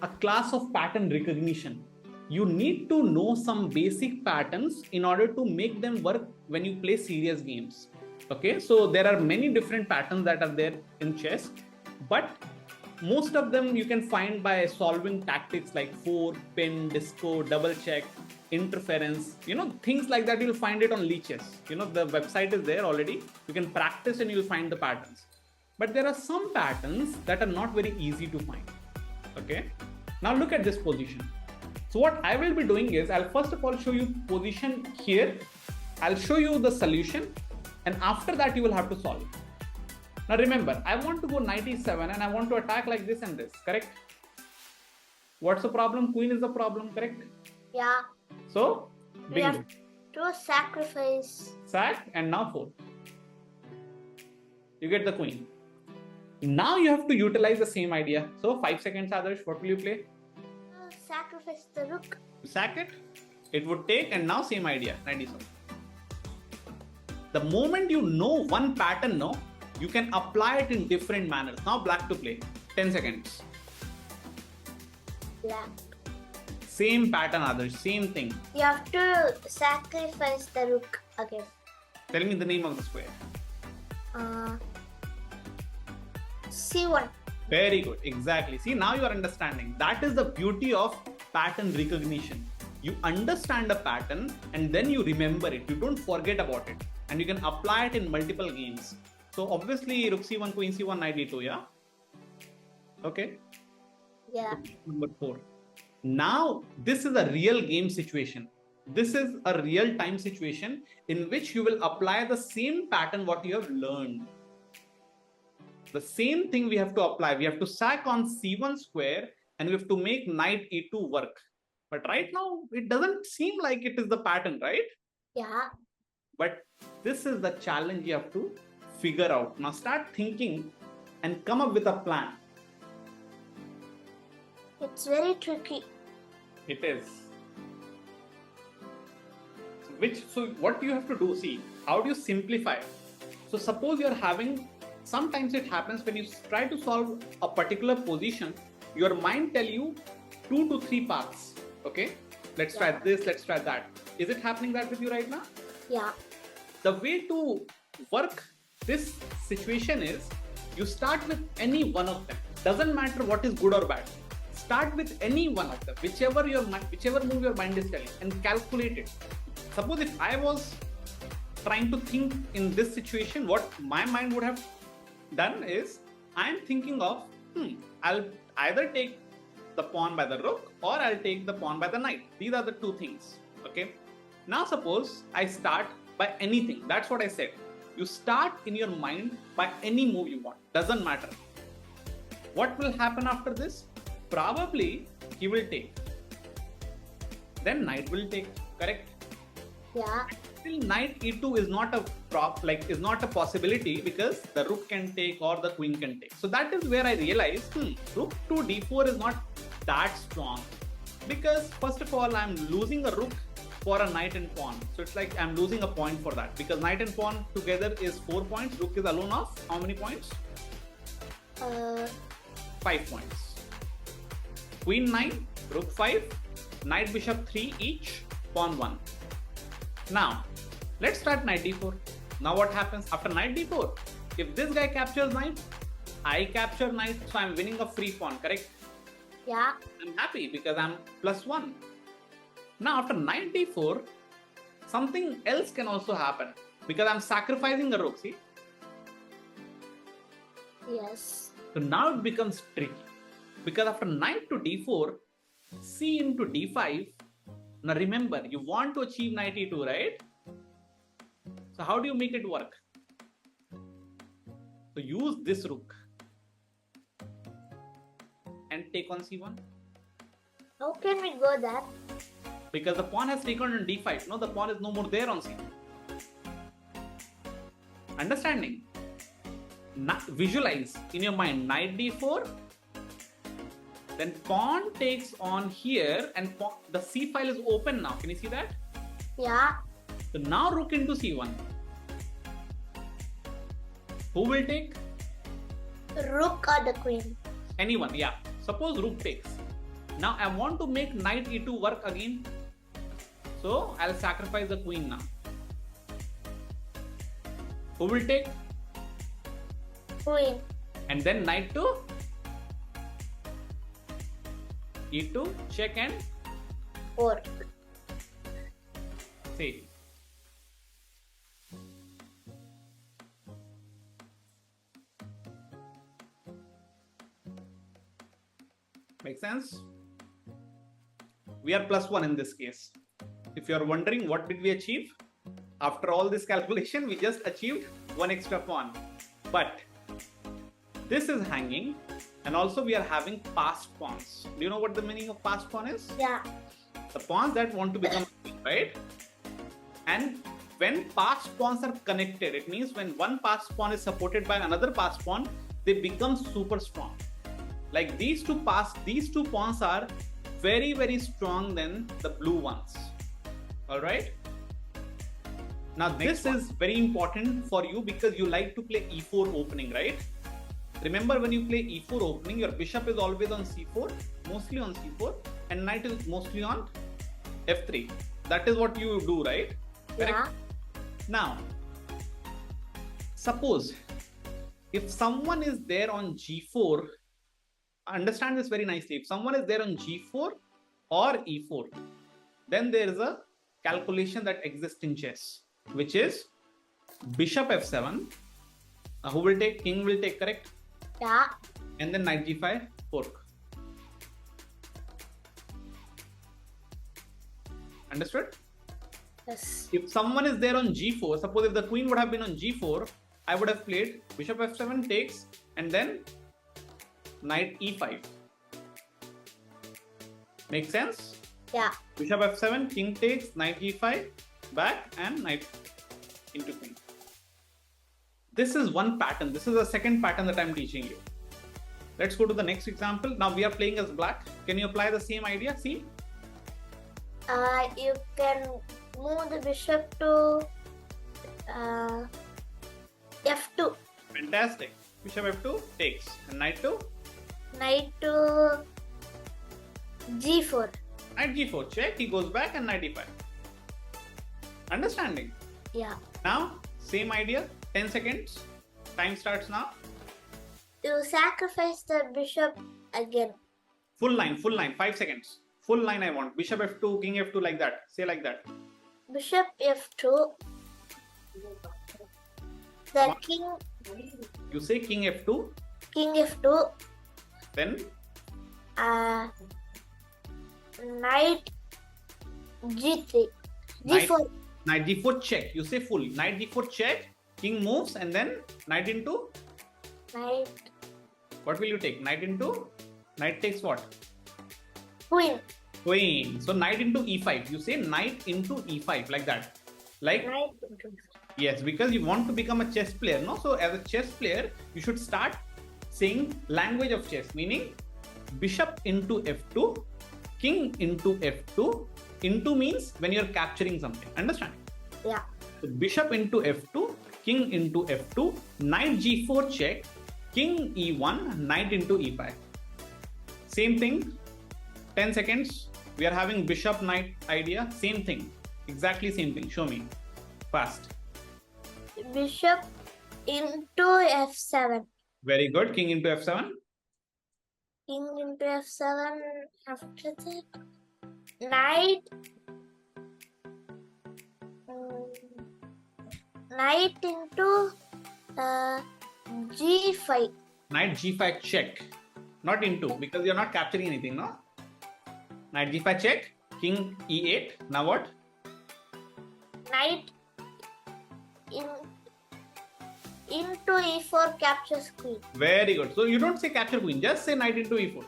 a class of pattern recognition. You need to know some basic patterns in order to make them work when you play serious games. Okay, so there are many different patterns that are there in chess, but most of them you can find by solving tactics like fork, pin, disco, double check, interference, things like that. You'll find it on Lichess. The website is there already. You can practice and you'll find the patterns. But there are some patterns that are not very easy to find. Okay, now look at this position. So what I will be doing is, I'll first of all show you position here. I'll show you the solution, and after that you will have to solve. Now remember, I want to go knight e7 and I want to attack like this and this, correct? What's the problem? Queen is the problem, correct? Yeah. So, We have to sacrifice. Sack, and now 4. You get the queen. Now you have to utilize the same idea. So 5 seconds, Adarsh, what will you play? Sacrifice the rook. Sack it. It would take, and now same idea, 97. The moment you know one pattern, you can apply it in different manners. Now black to play. 10 seconds. Black. Same pattern, Adarsh, same thing. You have to sacrifice the rook again. Tell me the name of the square. C1. Very good, exactly. See, now you are understanding. That is the beauty of pattern recognition. You understand a pattern and then you remember it. You don't forget about it. And you can apply it in multiple games. So obviously, rook c1, queen c1, knight e2, yeah? Okay. Yeah. Number 4. Now, this is a real game situation. This is a real time situation in which you will apply the same pattern what you have learned. The same thing we have to apply. We have to sack on c1 square and we have to make knight e2 work. But right now, it doesn't seem like it is the pattern, right? Yeah. But this is the challenge you have to figure out. Now start thinking and come up with a plan. It's very tricky. It is. So what you have to do, see, how do you simplify? So suppose you're having, sometimes it happens when you try to solve a particular position, your mind tell you 2 to 3 paths. Okay, let's try this, let's try that. Is it happening that with you right now? Yeah. The way to work this situation is, you start with any one of them. Doesn't matter what is good or bad. Start with any one of them, whichever move your mind is telling, and calculate it. Suppose if I was trying to think in this situation, what my mind would have done is, I am thinking of, I'll either take the pawn by the rook or I'll take the pawn by the knight. These are the two things. Okay. Now suppose I start by anything. That's what I said. You start in your mind by any move you want. Doesn't matter. What will happen after this? Probably he will take. Then knight will take. Correct? Yeah. Still knight e2 is not a is not a possibility because the rook can take or the queen can take. So that is where I realized rook to d4 is not that strong, because first of all I'm losing a rook for a knight and pawn. So it's like I'm losing a point for that, because knight and pawn together is 4 points. Rook is alone of how many points? 5 points. Queen 9, rook 5, knight bishop 3 each, pawn 1. Now let's start knight d4. Now what happens after knight d4? If this guy captures knight, I capture knight, so I'm winning a free pawn, correct? Yeah. I'm happy because I'm +1. Now after knight d4, something else can also happen because I'm sacrificing a rook, see? Yes. So now it becomes tricky, because after knight to d4, c into d5. Now remember, you want to achieve knight e2, right? So how do you make it work? So use this rook and take on c1. How can we go that? Because the pawn has taken on d5. No, the pawn is no more there on c1. Understanding? Visualize in your mind knight d4. Then pawn takes on here, and the c file is open now. Can you see that? Yeah. So now rook into c1. Who will take? Rook or the queen? Anyone, yeah. Suppose rook takes. Now I want to make knight e2 work again. So I'll sacrifice the queen now. Who will take? Queen. And then knight to e2, check and Fork. see. Make sense? We are +1 in this case. If you are wondering what did we achieve, after all this calculation, we just achieved one extra pawn. But this is hanging, and also we are having passed pawns. Do you know what the meaning of passed pawn is? Yeah. The pawns that want to become queen, right? And when passed pawns are connected, it means when one passed pawn is supported by another passed pawn, they become super strong. Like these two pawns are very, very strong than the blue ones. All right. Now this is very important for you because you like to play e4 opening, right? Remember, when you play e4 opening, your bishop is always on c4, mostly on c4, and knight is mostly on f3. That is what you do, right? Yeah. Correct? Now, suppose if someone is there on g4, understand this very nicely. If someone is there on g4 or e4, then there is a calculation that exists in chess, which is bishop f7. Who will take? King will take, correct? Yeah. And then knight g5, fork. Understood? Yes. If someone is there on g4, suppose if the queen would have been on g4, I would have played bishop f7 takes and then knight e5. Make sense? Yeah. Bishop f7, king takes, knight g5, back, and knight into queen. This is one pattern. This is the second pattern that I'm teaching you. Let's go to the next example. Now we are playing as black. Can you apply the same idea? See? You can move the bishop to f2. Fantastic. Bishop f2 takes. And knight to? Knight to g4. Knight g4, check. He goes back and knight e5. Understanding? Yeah. Now, same idea. 10 seconds. Time starts now. You sacrifice the bishop again. Full line, 5 seconds. Full line I want. Bishop f2, king f2, like that. Say like that. Bishop f2. The king. You say king f2, King f2. then Knight g3. Knight- g4. knight g4 check. You say full. Knight g4 check. King moves and then knight into. Knight What will you take? Knight into. Knight takes what? queen. Queen. So knight into e5. You say knight into e5 like that. Like, Knight. yes, because you want to become a chess player, no? So as a chess player, you should start saying language of chess, meaning bishop into f2, king into f2. Into means when you're capturing something. Understand? Yeah. So bishop into f2, king into f2, knight g4 check, king e1, knight into e5. Same thing. 10 seconds. We are having bishop knight idea. Same thing. Exactly same thing. Show me. Fast. Bishop into f7. Very good. King into f7. King into f7. After that, knight. Knight into g5. Knight g5 check. Not into, because you're not capturing anything, no? Knight g5 check. King e8. Now what? Knight into e4 captures queen. Very good. So you don't say capture queen, just say knight into e4.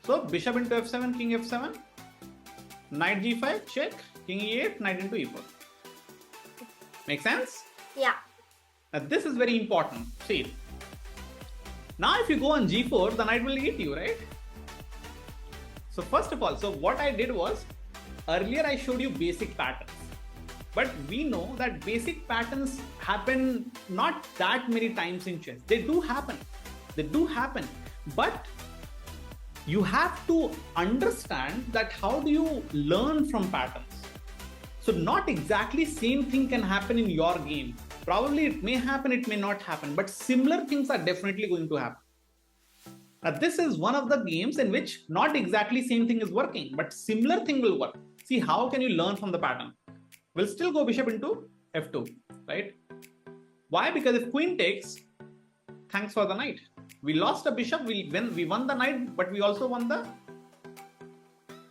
So bishop into f7, king f7, knight g5, check, king e8, knight into e4. Make sense? Yeah. Now this is very important. See, now if you go on g4, the knight will eat you, right? So first of all, so what I did was, earlier I showed you basic patterns. But we know that basic patterns happen not that many times in chess. They do happen. But you have to understand that how do you learn from patterns. So not exactly same thing can happen in your game. Probably it may happen, it may not happen, but similar things are definitely going to happen. Now this is one of the games in which not exactly same thing is working, but similar thing will work. See, how can you learn from the pattern? We'll still go bishop into f2, right? Why? Because if queen takes, thanks for the knight. We lost a bishop, we won the knight, but we also won the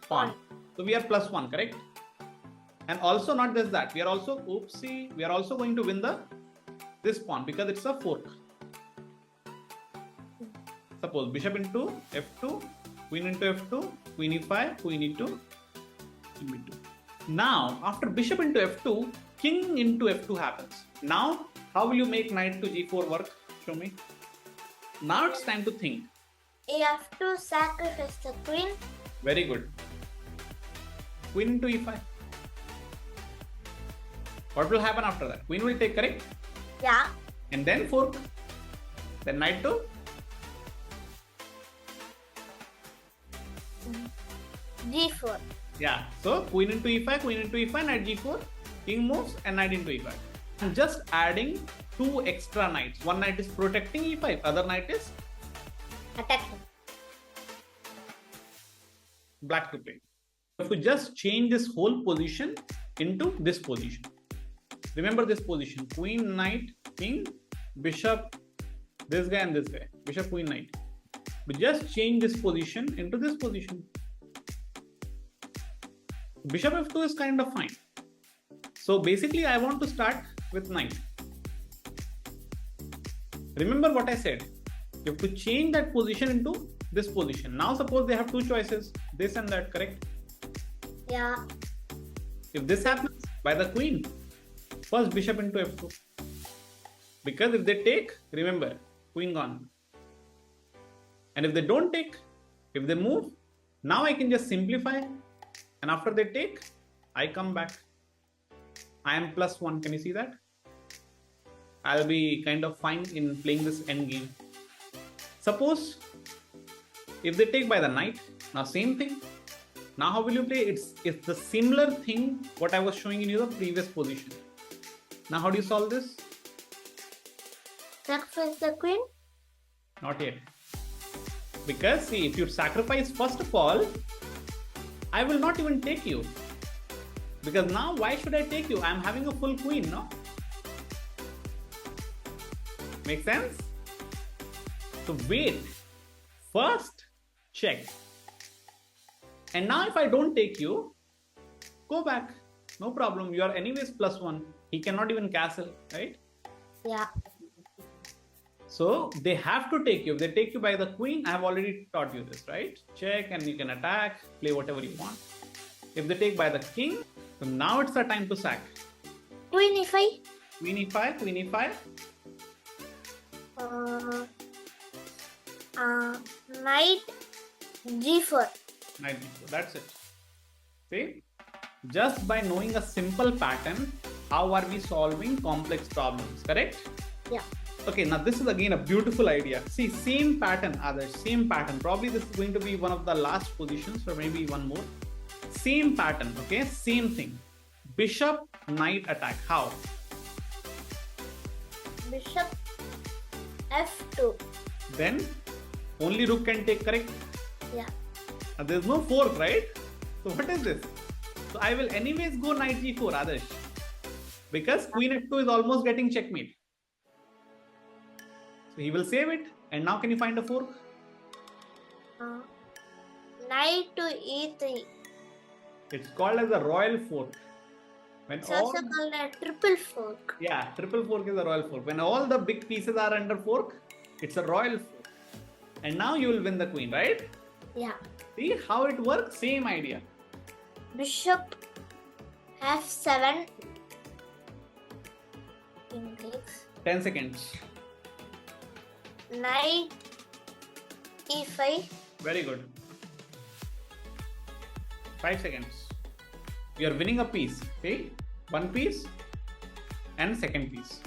pawn. So we are +1, correct? And also not just that, we are also, we are also going to win this pawn because it's a fork. Suppose bishop into f2, queen into f2, queen e5, queen e2, king b2. Now, after bishop into f2, king into f2 happens. Now, how will you make knight to g4 work? Show me. Now it's time to think. You have to sacrifice the queen. Very good. Queen into e5. What will happen after that? Queen will take, correct? Yeah. And then fork. Then knight to g4. yeah. So queen into e5, knight g4, king moves, and knight into e5. I'm just adding 2 extra knights. One knight is protecting e5, other knight is Attacking. black to play. If we just change this whole position into this position. Remember this position: queen, knight, king, bishop, this guy and this guy. Bishop, queen, knight. We just change this position into this position. Bishop f2 is kind of fine. So basically I want to start with knight. Remember what I said. You have to change that position into this position. Now suppose they have 2 choices, this and that, correct? Yeah. If this happens, by the queen, first bishop into f2. Because if they take, remember, queen gone. And if they don't take, if they move, now I can just simplify. And after they take, I come back. I am +1. Can you see that? I'll be kind of fine in playing this endgame. Suppose if they take by the knight, now same thing. Now how will you play? It's the similar thing what I was showing in the previous position. Now how do you solve this? Sacrifice the queen. Not yet. Because see, if you sacrifice first of all, I will not even take you. Because now why should I take you? I am having a full queen, no? Make sense? So wait. First, check. And now if I don't take you, go back. No problem. You are anyways +1. He cannot even castle, right? Yeah. So they have to take you. If they take you by the queen, I have already taught you this, right? Check and you can attack, play whatever you want. If they take by the king, so now it's the time to sack. Queen e5. Queen e5, queen e5. Knight g4. Knight g4. That's it. See? Just by knowing a simple pattern, how are we solving complex problems, correct? Yeah. Okay, now this is again a beautiful idea. See, same pattern, others, same pattern. Probably this is going to be one of the last positions or maybe one more. Same pattern, okay? Same thing. Bishop, knight attack. How? Bishop f2. Then only rook can take, correct? Yeah. Now there's no fork, right? So what is this? So I will anyways go knight g4, Adarsh. Because queen f2 is almost getting checkmate. So he will save it. And now can you find a fork? Knight to e3. It's called as a royal fork. When It's also called a triple fork. Yeah, triple fork is a royal fork. When all the big pieces are under fork, it's a royal fork. And now you will win the queen, right? Yeah. See how it works? Same idea. Bishop f7. King takes. 10 seconds. Knight e5. Very good. 5 seconds. You are winning a piece. Okay? One piece and second piece.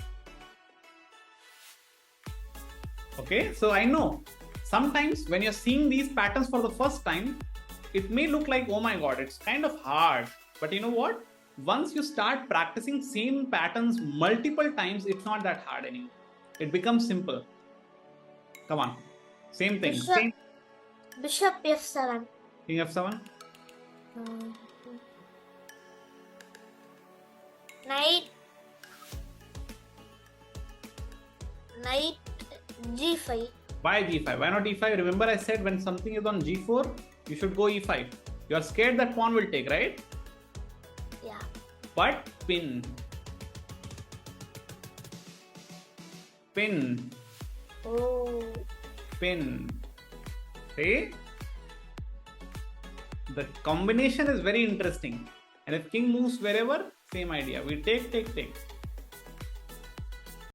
Okay, so I know sometimes when you're seeing these patterns for the first time, it may look like, oh my god, it's kind of hard. But you know what? Once you start practicing same patterns multiple times, it's not that hard anymore. It becomes simple. Come on. Same thing. Same. Bishop f7. King f7. Knight g5. Why g5? Why not e5? Remember I said when something is on g4, you should go e5. You are scared that pawn will take, right? Yeah. But pin. Pin. Oh. Pin. See? The combination is very interesting. And if king moves wherever, same idea. We take.